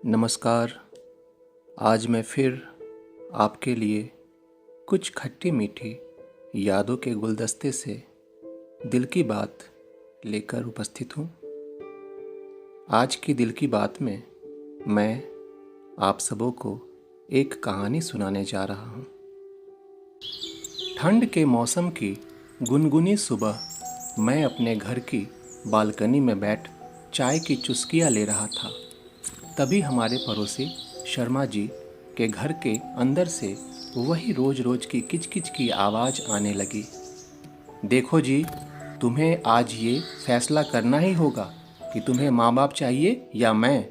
नमस्कार। आज मैं फिर आपके लिए कुछ खट्टी मीठी यादों के गुलदस्ते से दिल की बात लेकर उपस्थित हूँ। आज की दिल की बात में मैं आप सबों को एक कहानी सुनाने जा रहा हूँ। ठंड के मौसम की गुनगुनी सुबह मैं अपने घर की बालकनी में बैठ चाय की चुस्कियाँ ले रहा था। तभी हमारे पड़ोसी शर्मा जी के घर के अंदर से वही रोज रोज की किचकिच की आवाज़ आने लगी। देखो जी, तुम्हें आज ये फैसला करना ही होगा कि तुम्हें माँ बाप चाहिए या मैं,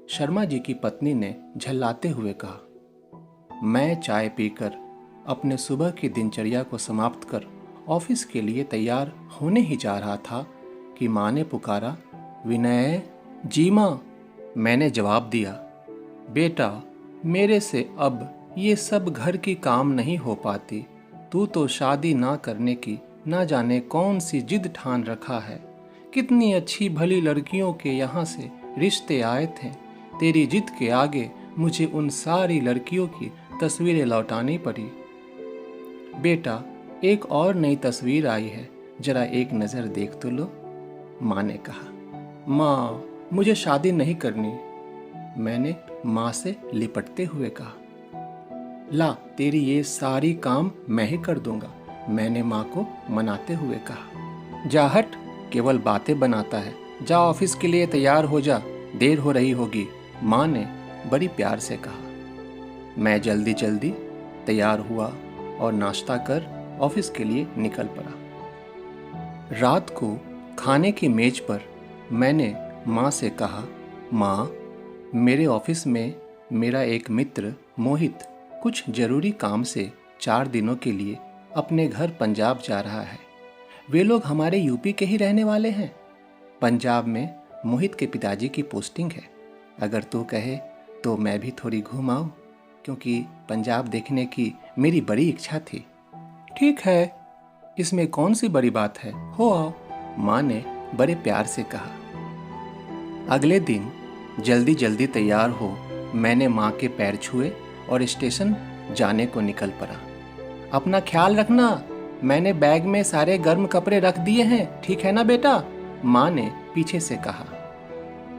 शर्मा जी की पत्नी ने झल्लाते हुए कहा। मैं चाय पीकर अपने सुबह की दिनचर्या को समाप्त कर ऑफिस के लिए तैयार होने ही जा रहा था कि माँ ने पुकारा, विनय। जी माँ, मैंने जवाब दिया। बेटा, मेरे से अब ये सब घर की काम नहीं हो पाती। तू तो शादी ना करने की ना जाने कौन सी जिद ठान रखा है। कितनी अच्छी भली लड़कियों के यहाँ से रिश्ते आए थे। तेरी जिद के आगे मुझे उन सारी लड़कियों की तस्वीरें लौटानी पड़ी। बेटा, एक और नई तस्वीर आई है, जरा एक नज़र देख तो लो, माँ ने कहा। माँ, मुझे शादी नहीं करनी, मैंने माँ से लिपटते हुए कहा। ला, तेरी ये सारी काम मैं ही कर दूंगा, मैंने माँ को मनाते हुए कहा। जा हट, केवल बातें बनाता है। जा ऑफिस के लिए तैयार हो जा, देर हो रही होगी, माँ ने बड़ी प्यार से कहा। मैं जल्दी जल्दी तैयार हुआ और नाश्ता कर ऑफिस के लिए निकल पड़ा। रात को खाने की मेज पर मैंने माँ से कहा, माँ, मेरे ऑफिस में मेरा एक मित्र मोहित कुछ जरूरी काम से 4 दिनों के लिए अपने घर पंजाब जा रहा है। वे लोग हमारे यूपी के ही रहने वाले हैं। पंजाब में मोहित के पिताजी की पोस्टिंग है। अगर तू कहे तो मैं भी थोड़ी घूम आऊँ, क्योंकि पंजाब देखने की मेरी बड़ी इच्छा थी। ठीक है, इसमें कौन सी बड़ी बात है, हो आओ, माँ ने बड़े प्यार से कहा। अगले दिन जल्दी जल्दी तैयार हो मैंने माँ के पैर छुए और स्टेशन जाने को निकल पड़ा। अपना ख्याल रखना, मैंने बैग में सारे गर्म कपड़े रख दिए हैं, ठीक है ना बेटा, माँ ने पीछे से कहा।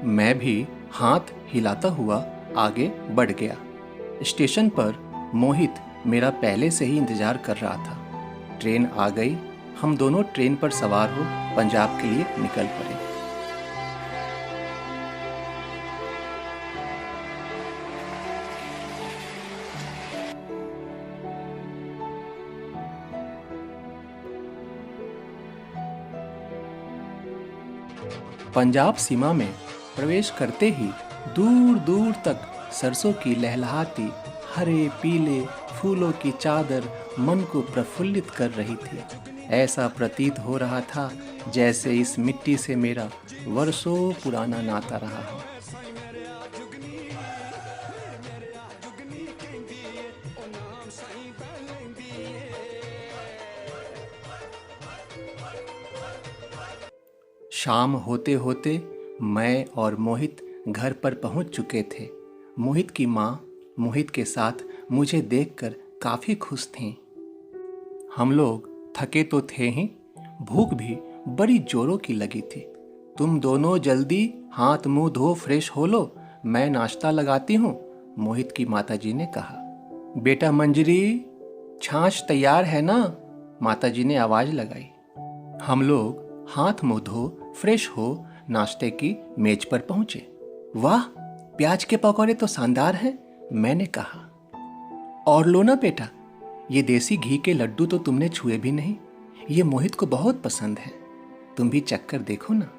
मैं भी हाथ हिलाता हुआ आगे बढ़ गया। स्टेशन पर मोहित मेरा पहले से ही इंतजार कर रहा था। ट्रेन आ गई। हम दोनों ट्रेन पर सवार हो पंजाब के लिए निकल पड़े। पंजाब सीमा में प्रवेश करते ही दूर दूर तक सरसों की लहलहाती हरे पीले फूलों की चादर मन को प्रफुल्लित कर रही थी। ऐसा प्रतीत हो रहा था जैसे इस मिट्टी से मेरा वर्षों पुराना नाता रहा हो। शाम होते होते मैं और मोहित घर पर पहुंच चुके थे। मोहित की माँ मोहित के साथ मुझे देखकर काफ़ी खुश थीं। हम लोग थके तो थे ही, भूख भी बड़ी जोरों की लगी थी। तुम दोनों जल्दी हाथ मुंह धो फ्रेश हो लो, मैं नाश्ता लगाती हूँ, मोहित की माताजी ने कहा। बेटा मंजरी, छाछ तैयार है ना, माताजी ने आवाज़ लगाई। हम लोग हाथ मुंह धो फ्रेश हो नाश्ते की मेज पर पहुंचे। वाह, प्याज के पकौड़े तो शानदार हैं, मैंने कहा। और लो ना बेटा, ये देसी घी के लड्डू तो तुमने छुए भी नहीं, ये मोहित को बहुत पसंद है, तुम भी चक्कर देखो ना,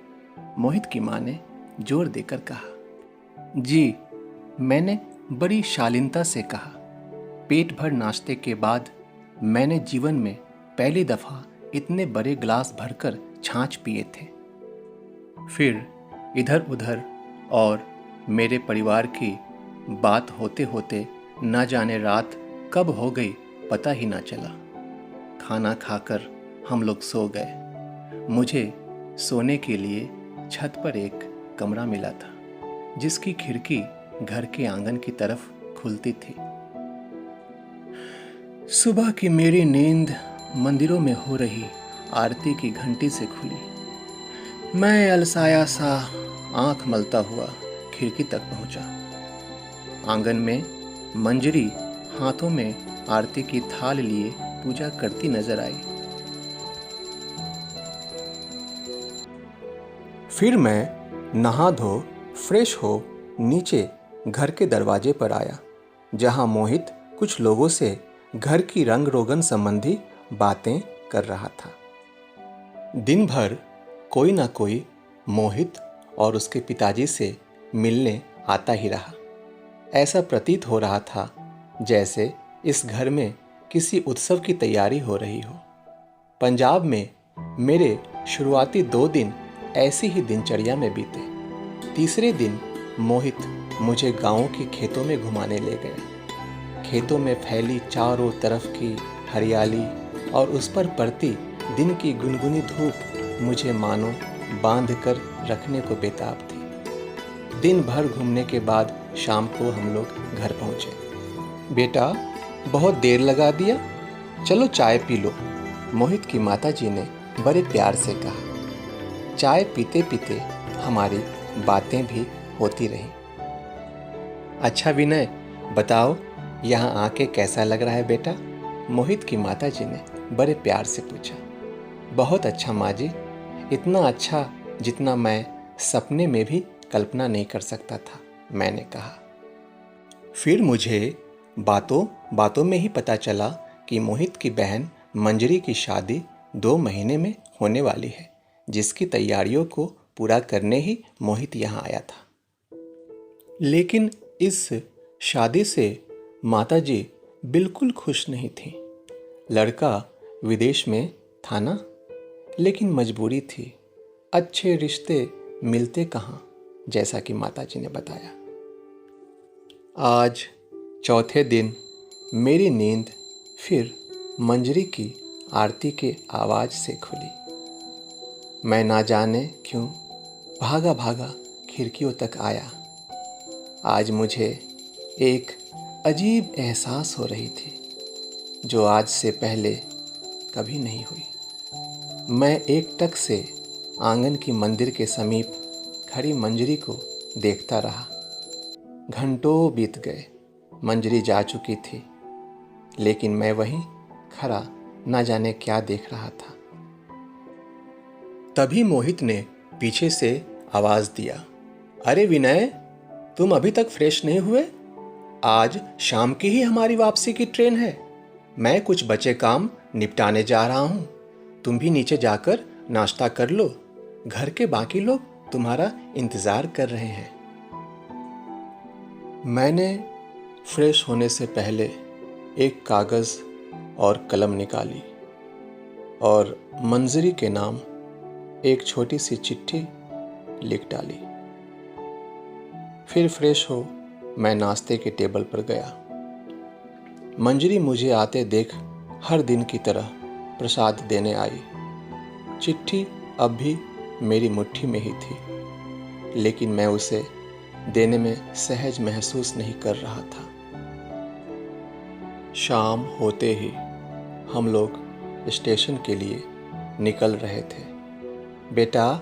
मोहित की माँ ने जोर देकर कहा। जी, मैंने बड़ी शालीनता से कहा। पेट भर नाश्ते के बाद मैंने जीवन में पहली दफ़ा इतने बड़े ग्लास भरकर छाछ पिए थे। फिर इधर उधर और मेरे परिवार की बात होते होते न जाने रात कब हो गई पता ही ना चला। खाना खाकर हम लोग सो गए। मुझे सोने के लिए छत पर एक कमरा मिला था, जिसकी खिड़की घर के आंगन की तरफ खुलती थी। सुबह की मेरी नींद मंदिरों में हो रही आरती की घंटी से खुली। मैं अलसाया सा आंख मलता हुआ खिड़की तक पहुंचा। आंगन में मंजरी हाथों में आरती की थाल लिए पूजा करती नजर आई। फिर मैं नहा धो फ्रेश हो नीचे घर के दरवाजे पर आया, जहां मोहित कुछ लोगों से घर की रंग रोगन संबंधी बातें कर रहा था। दिन भर कोई ना कोई मोहित और उसके पिताजी से मिलने आता ही रहा। ऐसा प्रतीत हो रहा था जैसे इस घर में किसी उत्सव की तैयारी हो रही हो। पंजाब में मेरे शुरुआती 2 दिन ऐसी ही दिनचर्या में बीते। तीसरे दिन मोहित मुझे गांव के खेतों में घुमाने ले गया। खेतों में फैली चारों तरफ की हरियाली और उस पर पड़ती दिन की गुनगुनी धूप मुझे मानो बांध कर रखने को बेताब थी। दिन भर घूमने के बाद शाम को हम लोग घर पहुंचे। बेटा, बहुत देर लगा दिया, चलो चाय पी लो, मोहित की माताजी ने बड़े प्यार से कहा। चाय पीते पीते हमारी बातें भी होती रहीं। अच्छा विनय, बताओ यहाँ आके कैसा लग रहा है बेटा, मोहित की माताजी ने बड़े प्यार से पूछा। बहुत अच्छा माँ जी, इतना अच्छा जितना मैं सपने में भी कल्पना नहीं कर सकता था, मैंने कहा। फिर मुझे बातों बातों में ही पता चला कि मोहित की बहन मंजरी की शादी 2 महीने में होने वाली है, जिसकी तैयारियों को पूरा करने ही मोहित यहाँ आया था। लेकिन इस शादी से माताजी बिल्कुल खुश नहीं थी। लड़का विदेश में था ना, लेकिन मजबूरी थी, अच्छे रिश्ते मिलते कहाँ, जैसा कि माताजी ने बताया। आज चौथे दिन मेरी नींद फिर मंजरी की आरती के आवाज़ से खुली। मैं ना जाने क्यों भागा भागा खिड़कियों तक आया। आज मुझे एक अजीब एहसास हो रही थी, जो आज से पहले कभी नहीं हुई। मैं एकटक से आंगन की मंदिर के समीप खड़ी मंजरी को देखता रहा। घंटों बीत गए, मंजरी जा चुकी थी, लेकिन मैं वहीं खड़ा ना जाने क्या देख रहा था। तभी मोहित ने पीछे से आवाज दिया, अरे विनय, तुम अभी तक फ्रेश नहीं हुए? आज शाम की ही हमारी वापसी की ट्रेन है। मैं कुछ बचे काम निपटाने जा रहा हूं, तुम भी नीचे जाकर नाश्ता कर लो, घर के बाकी लोग तुम्हारा इंतजार कर रहे हैं। मैंने फ्रेश होने से पहले एक कागज़ और कलम निकाली और मंजरी के नाम एक छोटी सी चिट्ठी लिख डाली। फिर फ्रेश हो मैं नाश्ते के टेबल पर गया। मंजरी मुझे आते देख हर दिन की तरह प्रसाद देने आई। चिट्ठी अब भी मेरी मुट्ठी में ही थी, लेकिन मैं उसे देने में सहज महसूस नहीं कर रहा था। शाम होते ही हम लोग स्टेशन के लिए निकल रहे थे। बेटा,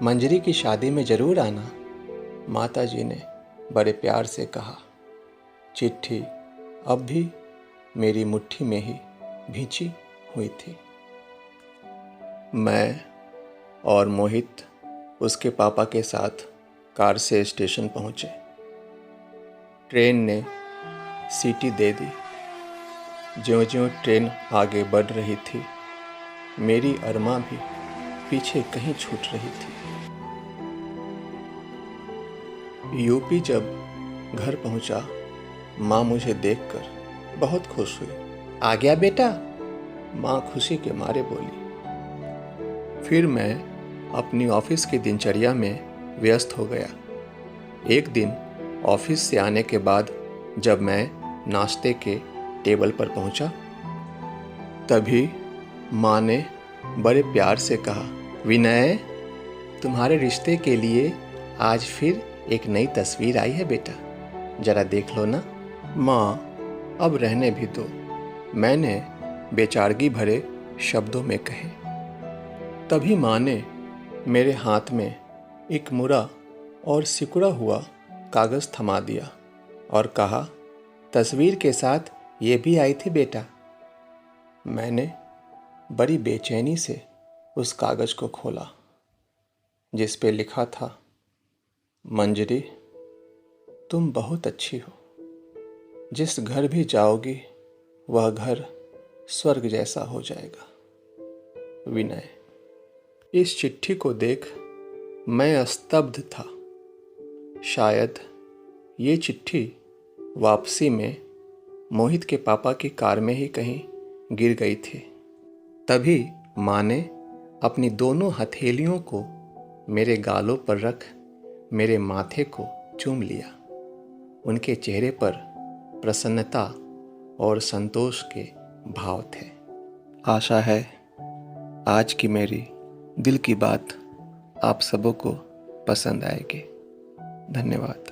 मंजरी की शादी में ज़रूर आना, माताजी ने बड़े प्यार से कहा। चिट्ठी अब भी मेरी मुट्ठी में ही भींची हुई थी। मैं और मोहित उसके पापा के साथ कार से स्टेशन पहुंचे। ट्रेन ने सीटी दे दी। ज्यों-ज्यों ट्रेन आगे बढ़ रही थी, मेरी अरमा भी पीछे कहीं छूट रही थी। यूपी जब घर पहुंचा, माँ मुझे देखकर बहुत खुश हुई। आ गया बेटा, माँ खुशी के मारे बोली। फिर मैं अपनी ऑफिस की दिनचर्या में व्यस्त हो गया। एक दिन ऑफिस से आने के बाद जब मैं नाश्ते के टेबल पर पहुंचा, तभी माँ ने बड़े प्यार से कहा, विनय, तुम्हारे रिश्ते के लिए आज फिर एक नई तस्वीर आई है बेटा। जरा देख लो ना। माँ, अब रहने भी दो, मैंने बेचारगी भरे शब्दों में कहे। तभी माँ ने मेरे हाथ में एक मुड़ा और सिकुड़ा हुआ कागज़ थमा दिया और कहा, तस्वीर के साथ ये भी आई थी बेटा। मैंने बड़ी बेचैनी से उस कागज़ को खोला जिस पे लिखा था, मंजरी तुम बहुत अच्छी हो, जिस घर भी जाओगी वह घर स्वर्ग जैसा हो जाएगा। विनय। इस चिट्ठी को देख मैं स्तब्ध था। शायद ये चिट्ठी वापसी में मोहित के पापा की कार में ही कहीं गिर गई थी। तभी माँ ने अपनी दोनों हथेलियों को मेरे गालों पर रख मेरे माथे को चूम लिया। उनके चेहरे पर प्रसन्नता और संतोष के भाव थे। आशा है आज की मेरी दिल की बात आप सबों को पसंद आएगी। धन्यवाद।